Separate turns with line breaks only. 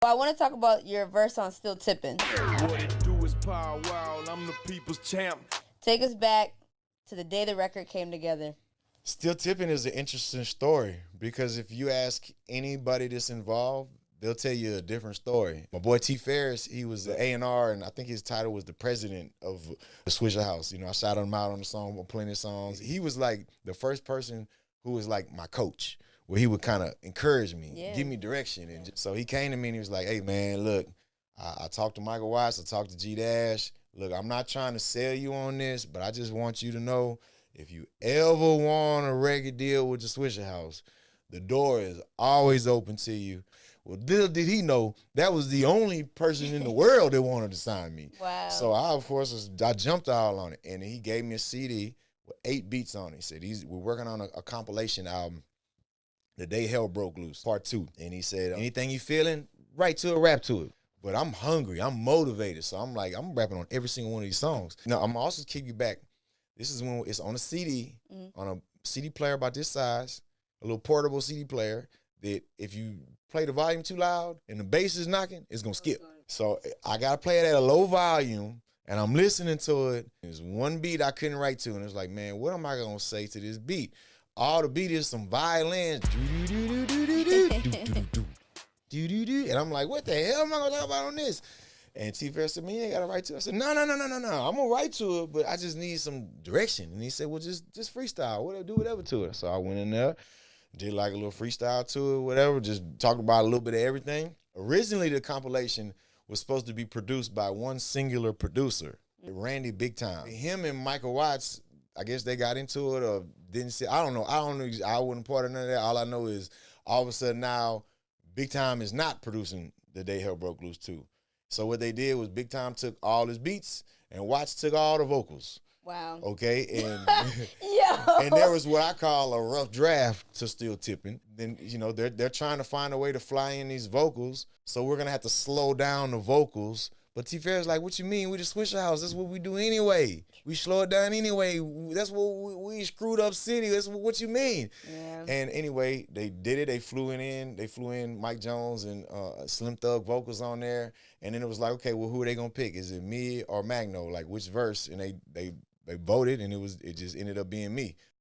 I want to talk about your verse on Still Tippin'.
What it do is power wow, I'm the people's champ.
Take us back to the day the record came together.
Still Tippin' is an interesting story because if you ask anybody that's involved, they'll tell you a different story. My boy T. Ferris, he was the A&R, and I think his title was the president of the Swisher House. You know, I shouted him out on the song, plenty of songs. He was like the first person who was like my coach, where he would kind of encourage me, give me direction. And so he came to me and he was like, hey, man, look, I talked to Michael Watts, I talked to G-Dash. Look, I'm not trying to sell you on this, but I just want you to know if you ever want a record deal with the Swisher House, the door is always open to you. Well, little did he know that was the only person in the world that wanted to sign me.
Wow.
So I, of course, I jumped all on it. And he gave me a CD with 8 beats on it. He said, we're working on a compilation album, The Day Hell Broke Loose, Part 2. And he said, anything you feeling, write to it, rap to it. But I'm hungry, I'm motivated. So I'm like, I'm rapping on every single one of these songs. Now, I'm also kick you back. This is when it's on a CD, on a CD player about this size, a little portable CD player that if you play the volume too loud and the bass is knocking, it's gonna skip. So I gotta play it at a low volume and I'm listening to it. There's one beat I couldn't write to and it's like, man, what am I gonna say to this beat? All the beat is some violins. And I'm like, what the hell am I gonna talk about on this? And T. Ferris said, man, you ain't gotta write to it. I said, no. I'm gonna write to it, but I just need some direction. And he said, well, just freestyle, whatever, do whatever to it. So I went in there, did like a little freestyle to it, whatever, just talked about a little bit of everything. Originally, the compilation was supposed to be produced by one singular producer, Randy Big Time. Him and Michael Watts, I guess they got into it or didn't see. I don't know. I wasn't part of none of that. All I know is all of a sudden now, Big Time is not producing The Day Hell Broke Loose 2. So what they did was Big Time took all his beats and Watts took all the vocals.
Wow.
Okay, and
Yo.
and there was what I call a rough draft to Still Tippin'. Then, you know, they're trying to find a way to fly in these vocals, so we're gonna have to slow down the vocals. But T. Ferris like, what you mean? We the Swisher House. That's what we do anyway. We slow it down anyway. That's what we screwed up city. That's what you mean.
Yeah.
And anyway, they did it. They flew in Mike Jones and Slim Thug vocals on there. And then it was like, okay, well, who are they gonna pick? Is it me or Magno? Like which verse? And they voted, and it just ended up being me.